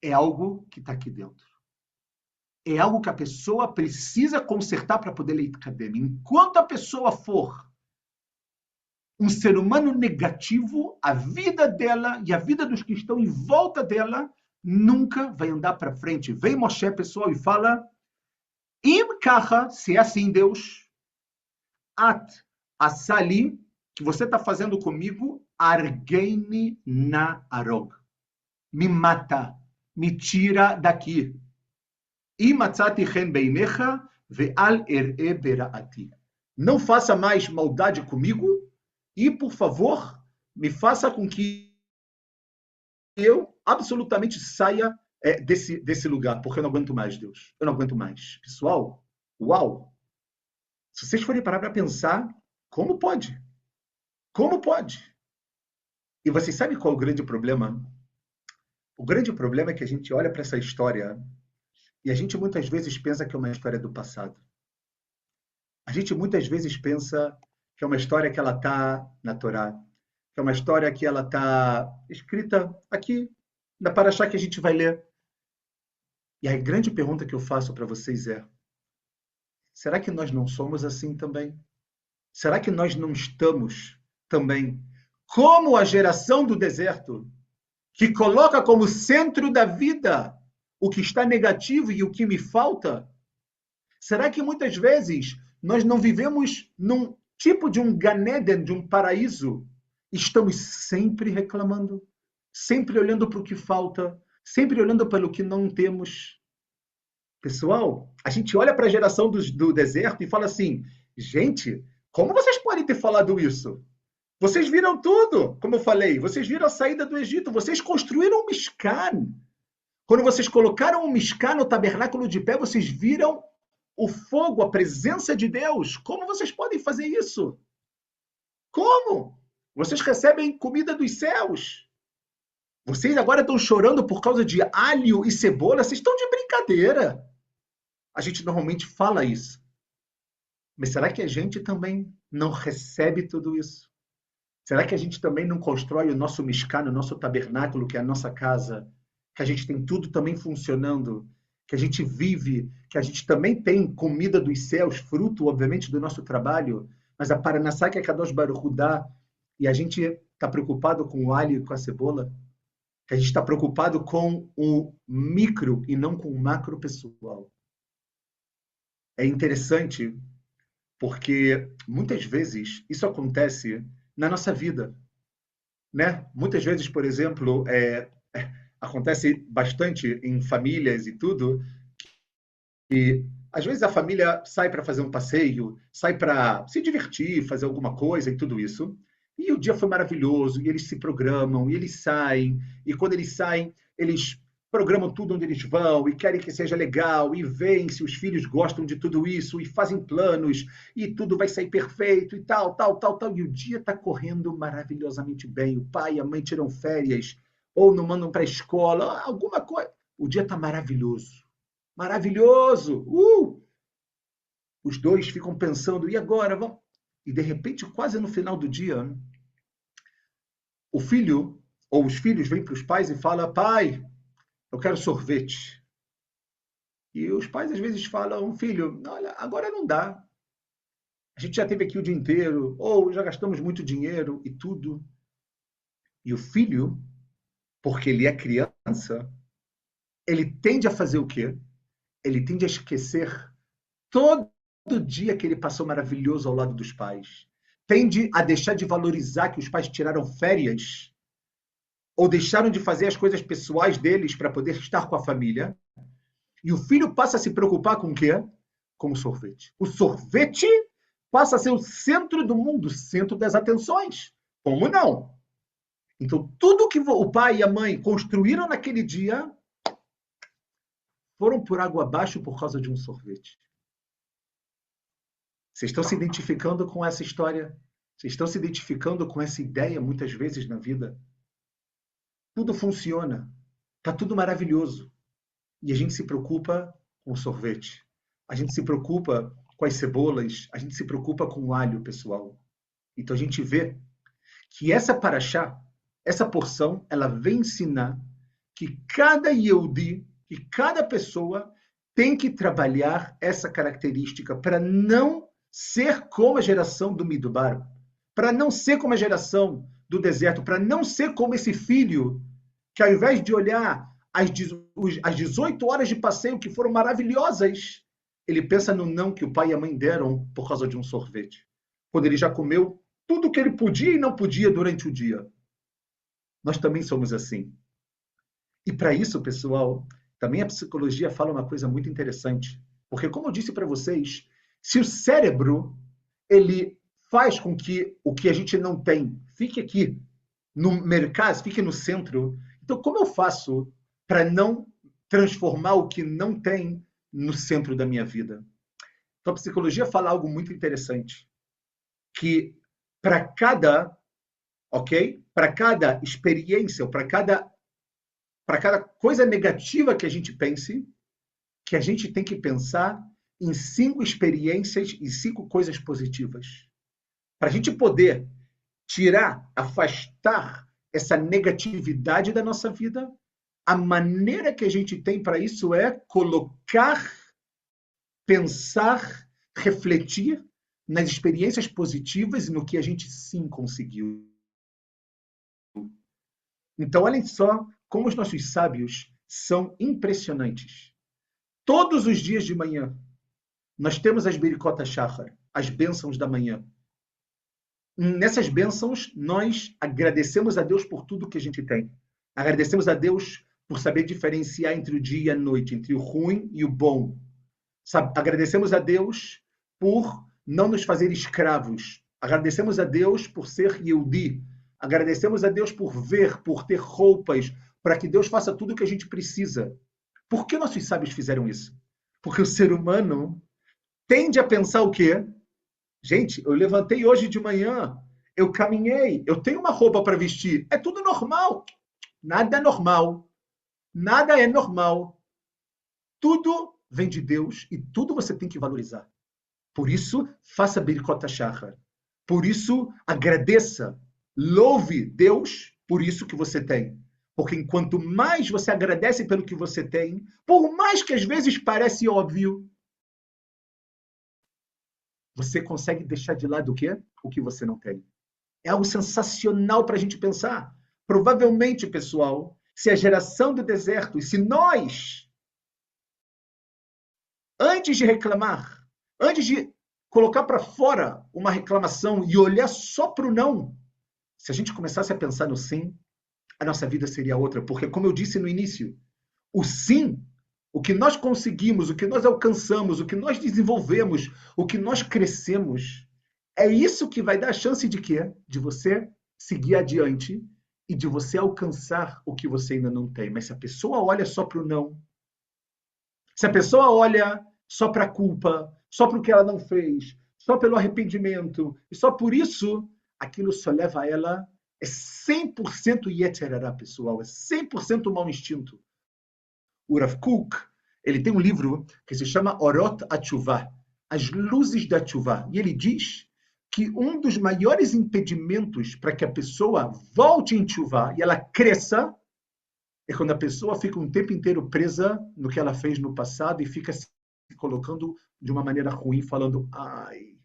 é algo que está aqui dentro. É algo que a pessoa precisa consertar para poder leitcadem. Enquanto a pessoa for um ser humano negativo, a vida dela e a vida dos que estão em volta dela nunca vai andar para frente. Vem Moshe, pessoal, e fala, Im kacha, se é assim, Deus, at asali, que você está fazendo comigo, argeini na arog. Me mata, me tira daqui. Imatzati chen beinecha ve'al er'e bera'ati. Não faça mais maldade comigo e, por favor, me faça com que eu absolutamente saia desse lugar, porque eu não aguento mais, Deus. Eu não aguento mais. Pessoal, uau! Se vocês forem parar para pensar, como pode? Como pode? E vocês sabem qual é o grande problema? O grande problema é que a gente olha para essa história e a gente muitas vezes pensa que é uma história do passado. A gente muitas vezes pensa que é uma história que ela está na Torá, que é uma história que ela está escrita aqui, na Parashá que a gente vai ler. E a grande pergunta que eu faço para vocês é, será que nós não somos assim também? Será que nós não estamos também como a geração do deserto, que coloca como centro da vida o que está negativo e o que me falta? Será que muitas vezes nós não vivemos num tipo de um Gan Eden, de um paraíso? Estamos sempre reclamando, sempre olhando para o que falta, sempre olhando pelo que não temos. Pessoal, a gente olha para a geração do deserto e fala assim, gente, como vocês podem ter falado isso? Vocês viram tudo, como eu falei, vocês viram a saída do Egito, vocês construíram um Mishkan, Quando vocês colocaram o Mishkan no tabernáculo de pé, vocês viram o fogo, a presença de Deus. Como vocês podem fazer isso? Como? Vocês recebem comida dos céus. Vocês agora estão chorando por causa de alho e cebola? Vocês estão de brincadeira. A gente normalmente fala isso. Mas será que a gente também não recebe tudo isso? Será que a gente também não constrói o nosso Mishkan, o nosso tabernáculo, que é a nossa casa? Que a gente tem tudo também funcionando? Que a gente vive, que a gente também tem comida dos céus, fruto, obviamente, do nosso trabalho, mas a Paranassá que a Kadosh Baruch Hu dá, e a gente está preocupado com o alho e com a cebola? Que a gente está preocupado com o micro e não com o macro pessoal. É interessante porque muitas vezes isso acontece na nossa vida, né? Muitas vezes, por exemplo, acontece bastante em famílias e tudo, e às vezes a família sai para fazer um passeio, sai para se divertir, fazer alguma coisa e tudo isso. E o dia foi maravilhoso, e eles se programam, e eles saem, e quando eles saem, eles programam tudo onde eles vão, e querem que seja legal, e veem se os filhos gostam de tudo isso, e fazem planos, e tudo vai sair perfeito, e tal, tal, tal, tal. E o dia está correndo maravilhosamente bem. O pai e a mãe tiram férias, ou não mandam para a escola, alguma coisa. O dia está maravilhoso. Maravilhoso! Os dois ficam pensando, e agora? Vamos... E de repente, quase no final do dia, o filho ou os filhos vêm para os pais e falam: pai, eu quero sorvete. E os pais às vezes falam: filho, olha, agora não dá. A gente já teve aqui o dia inteiro, ou já gastamos muito dinheiro e tudo. E o filho, porque ele é criança, ele tende a fazer o quê? Ele tende a esquecer todo dia que ele passou maravilhoso ao lado dos pais. Tende a deixar de valorizar que os pais tiraram férias ou deixaram de fazer as coisas pessoais deles para poder estar com a família. E o filho passa a se preocupar com o quê? Com o sorvete. O sorvete passa a ser o centro do mundo, o centro das atenções. Como não? Então, tudo que o pai e a mãe construíram naquele dia foram por água abaixo por causa de um sorvete. Vocês estão se identificando com essa história? Vocês estão se identificando com essa ideia muitas vezes na vida? Tudo funciona, está tudo maravilhoso. E a gente se preocupa com o sorvete. A gente se preocupa com as cebolas. A gente se preocupa com o alho, pessoal. Então a gente vê que essa paraxá, essa porção, ela vem ensinar que cada Yehudi, que cada pessoa tem que trabalhar essa característica para não ser como a geração do Midbar, para não ser como a geração do deserto, para não ser como esse filho que ao invés de olhar as 18 horas de passeio que foram maravilhosas, ele pensa no não que o pai e a mãe deram por causa de um sorvete, quando ele já comeu tudo que ele podia e não podia durante o dia. Nós também somos assim. E para isso, pessoal, também a psicologia fala uma coisa muito interessante, porque como eu disse para vocês, se o cérebro ele faz com que o que a gente não tem fique aqui no mercado, fique no centro, então como eu faço para não transformar o que não tem no centro da minha vida? Então a psicologia fala algo muito interessante, que para cada, ok? Para cada experiência, ou para cada coisa negativa que a gente pense, que a gente tem que pensar em 5 experiências e 5 coisas positivas. Para a gente poder tirar, afastar essa negatividade da nossa vida, a maneira que a gente tem para isso é colocar, pensar, refletir nas experiências positivas e no que a gente sim conseguiu. Então, olhem só como os nossos sábios são impressionantes. Todos os dias de manhã, nós temos as Berikot Shachar, as bênçãos da manhã. Nessas bênçãos, nós agradecemos a Deus por tudo que a gente tem. Agradecemos a Deus por saber diferenciar entre o dia e a noite, entre o ruim e o bom. Agradecemos a Deus por não nos fazer escravos. Agradecemos a Deus por ser Yehudi. Agradecemos a Deus por ver, por ter roupas, para que Deus faça tudo o que a gente precisa. Por que nossos sábios fizeram isso? Porque o ser humano tende a pensar o quê? Gente, eu levantei hoje de manhã, eu caminhei, eu tenho uma roupa para vestir, é tudo normal. Nada é normal. Nada é normal. Tudo vem de Deus e tudo você tem que valorizar. Por isso, faça Birkot HaShachar. Por isso, agradeça. Louve Deus por isso que você tem. Porque enquanto mais você agradece pelo que você tem, por mais que às vezes pareça óbvio, você consegue deixar de lado o quê? O que você não tem. É algo sensacional para a gente pensar. Provavelmente, pessoal, se a geração do deserto, e se nós, antes de reclamar, antes de colocar para fora uma reclamação e olhar só para o não, se a gente começasse a pensar no sim, a nossa vida seria outra. Porque, como eu disse no início, o sim, o que nós conseguimos, o que nós alcançamos, o que nós desenvolvemos, o que nós crescemos, é isso que vai dar a chance de quê? De você seguir adiante e de você alcançar o que você ainda não tem. Mas se a pessoa olha só para o não, se a pessoa olha só para a culpa, só para o que ela não fez, só pelo arrependimento, e só por isso, aquilo só leva a ela, é 100% Yetzer Hara, pessoal, é 100% mau instinto. O Rav Kook, ele tem um livro que se chama Orot HaTshuvah, As Luzes da Tshuvah, e ele diz que um dos maiores impedimentos para que a pessoa volte em Tshuvah e ela cresça é quando a pessoa fica um tempo inteiro presa no que ela fez no passado e fica se colocando de uma maneira ruim, falando: ai,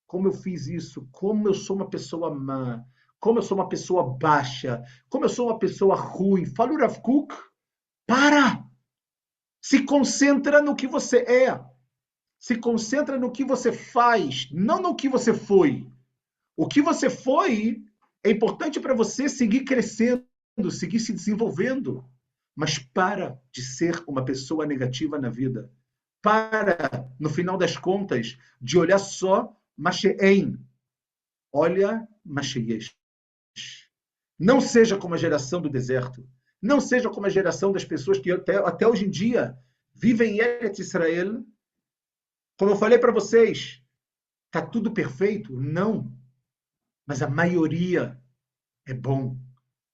como eu fiz isso, como eu sou uma pessoa má, como eu sou uma pessoa baixa, como eu sou uma pessoa ruim. Fala o Rav Kook, para! Se concentra no que você é. Se concentra no que você faz, não no que você foi. O que você foi é importante para você seguir crescendo, seguir se desenvolvendo. Mas para de ser uma pessoa negativa na vida. Para, no final das contas, de olhar só Mashe'en. Olha Masheyesh. Não seja como a geração do deserto. Não seja como a geração das pessoas que até hoje em dia vivem em Eretz Israel. Como eu falei para vocês, está tudo perfeito? Não. Mas a maioria é bom.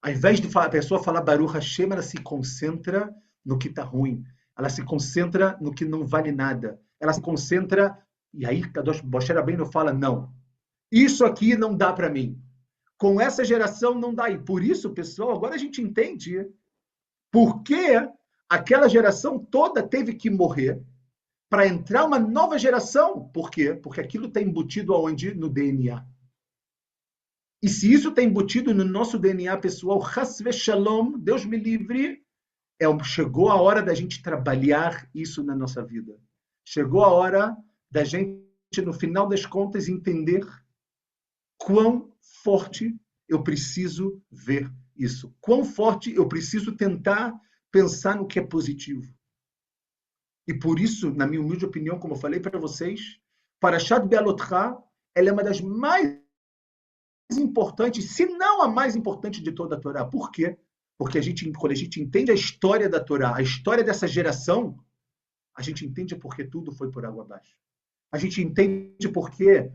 Ao invés de a pessoa falar Baruch Hashem, ela se concentra no que está ruim. Ela se concentra no que não vale nada. Ela se concentra, e aí Kadosh Moshe Rabbeinu fala, não, isso aqui não dá para mim. Com essa geração não dá. E por isso, pessoal, agora a gente entende por que aquela geração toda teve que morrer para entrar uma nova geração. Por quê? Porque aquilo está embutido aonde? No DNA. E se isso está embutido no nosso DNA pessoal, Chas Shalom, Deus me livre, chegou a hora da gente trabalhar isso na nossa vida. Chegou a hora da gente, no final das contas, entender quão forte eu preciso ver isso. Quão forte eu preciso tentar pensar no que é positivo. E por isso, na minha humilde opinião, como eu falei para vocês, Parashat Be'alotcha, ela é uma das mais importantes, se não a mais importante de toda a Torá. Por quê? Porque quando a gente entende a história da Torá, a história dessa geração, a gente entende porque tudo foi por água abaixo. A gente entende porque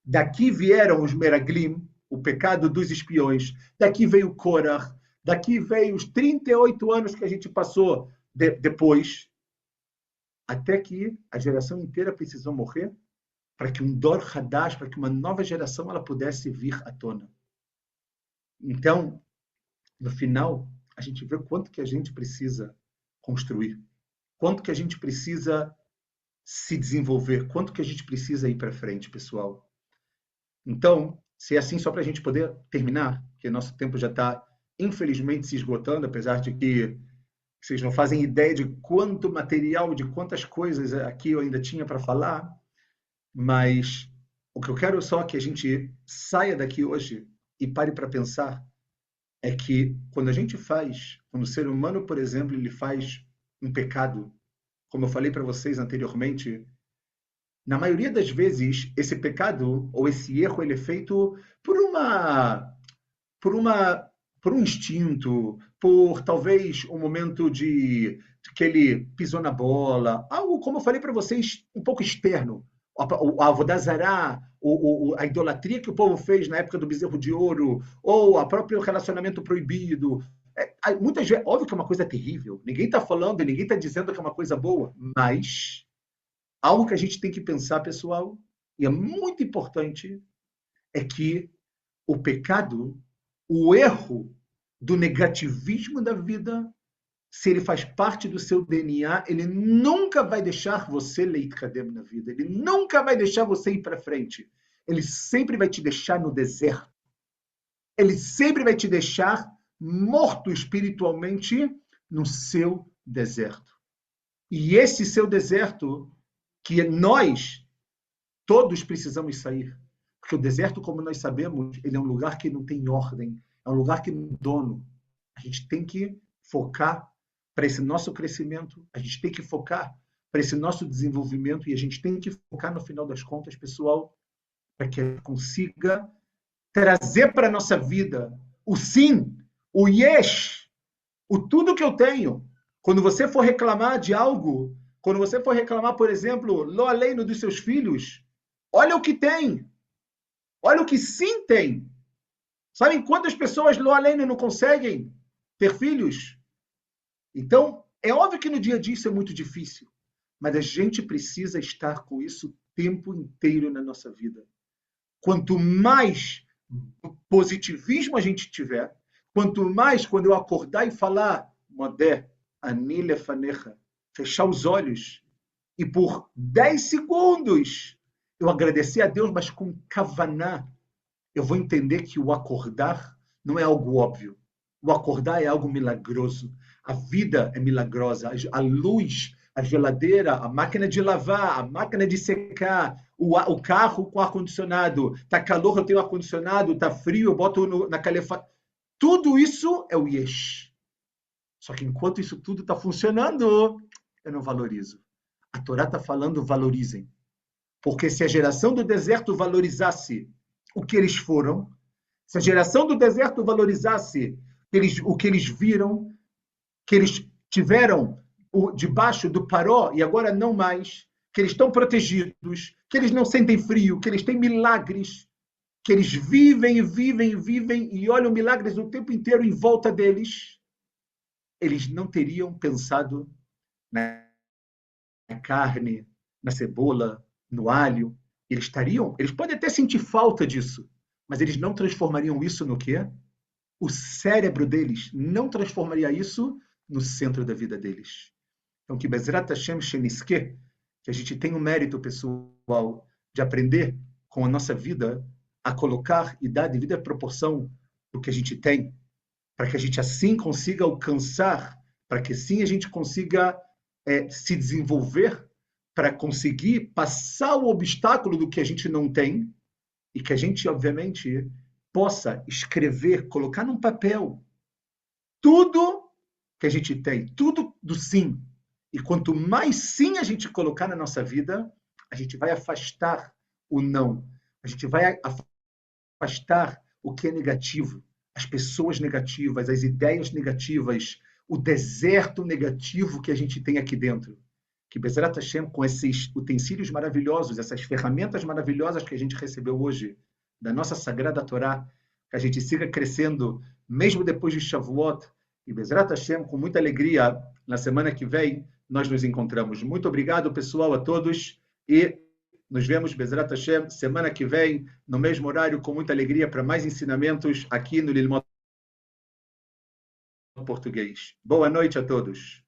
daqui vieram os Meraglim, o pecado dos espiões, daqui veio Korah, daqui veio os 38 anos que a gente passou depois, até que a geração inteira precisou morrer para que um Dor Hadash, para que uma nova geração ela pudesse vir à tona. Então, no final, a gente vê quanto que a gente precisa construir, quanto que a gente precisa se desenvolver, quanto que a gente precisa ir para frente, pessoal. Então, se é assim, só para a gente poder terminar, porque nosso tempo já está, infelizmente, se esgotando, apesar de que vocês não fazem ideia de quanto material, de quantas coisas aqui eu ainda tinha para falar, mas o que eu quero só que a gente saia daqui hoje e pare para pensar é que quando a gente quando o ser humano, por exemplo, ele faz um pecado, como eu falei para vocês anteriormente, na maioria das vezes esse pecado ou esse erro ele é feito por um instinto, por talvez um momento de que ele pisou na bola, algo, como eu falei para vocês, um pouco externo. A Avodah Zará, a idolatria que o povo fez na época do bezerro de ouro, ou o próprio relacionamento proibido. Muitas vezes, óbvio que é uma coisa terrível, ninguém está falando, ninguém está dizendo que é uma coisa boa, mas algo que a gente tem que pensar, pessoal, e é muito importante, é que o pecado, o erro do negativismo da vida, se ele faz parte do seu DNA, ele nunca vai deixar você leitkadem na vida. Ele nunca vai deixar você ir para frente. Ele sempre vai te deixar no deserto. Ele sempre vai te deixar morto espiritualmente no seu deserto. E esse seu deserto, que nós todos precisamos sair. Porque o deserto, como nós sabemos, ele é um lugar que não tem ordem, é um lugar que não tem dono. A gente tem que focar para esse nosso crescimento, a gente tem que focar para esse nosso desenvolvimento e a gente tem que focar, no final das contas, pessoal, para que a gente consiga trazer para a nossa vida o sim, o yes, o tudo que eu tenho. Quando você for reclamar de algo, quando você for reclamar, por exemplo, lo aleino dos seus filhos, olha o que tem. Olha o que sim tem. Sabem quantas pessoas lo aleino não conseguem ter filhos? Então, é óbvio que no dia a dia isso é muito difícil, mas a gente precisa estar com isso o tempo inteiro na nossa vida. Quanto mais positivismo a gente tiver, quanto mais quando eu acordar e falar, Modé, ani lefanecha, fechar os olhos e por 10 segundos eu agradecer a Deus, mas com kavaná, eu vou entender que o acordar não é algo óbvio. O acordar é algo milagroso. A vida é milagrosa. A luz, a geladeira, a máquina de lavar, a máquina de secar, o carro com ar-condicionado. Está calor, eu tenho ar-condicionado. Está frio, eu boto na calefação. Tudo isso é o yesh. Só que enquanto isso tudo está funcionando, eu não valorizo. A Torá está falando, valorizem. Porque se a geração do deserto valorizasse o que eles foram, se a geração do deserto valorizasse o que eles viram, que eles tiveram debaixo do Paró e agora não mais, que eles estão protegidos, que eles não sentem frio, que eles têm milagres, que eles vivem e vivem e vivem e olham milagres o tempo inteiro em volta deles, eles não teriam pensado na carne, na cebola, no alho. Eles podem até sentir falta disso, mas eles não transformariam isso no quê? O cérebro deles não transformaria isso no centro da vida deles. Então, que Bezrat Hashem Sheniske, que a gente tem o mérito, pessoal, de aprender com a nossa vida a colocar e dar devida proporção do que a gente tem, para que a gente assim consiga alcançar, para que assim a gente consiga se desenvolver, para conseguir passar o obstáculo do que a gente não tem, e que a gente, obviamente, possa escrever, colocar num papel tudo que a gente tem, tudo do sim. E quanto mais sim a gente colocar na nossa vida, a gente vai afastar o não. A gente vai afastar o que é negativo, as pessoas negativas, as ideias negativas, o deserto negativo que a gente tem aqui dentro. Que Bezrat Hashem, com esses utensílios maravilhosos, essas ferramentas maravilhosas que a gente recebeu hoje, da nossa Sagrada Torá, que a gente siga crescendo, mesmo depois de Shavuot, e Bezrat Hashem, com muita alegria, na semana que vem, nós nos encontramos. Muito obrigado, pessoal, a todos, e nos vemos, Bezrat Hashem, semana que vem, no mesmo horário, com muita alegria, para mais ensinamentos aqui no Lilmod Português. Boa noite a todos.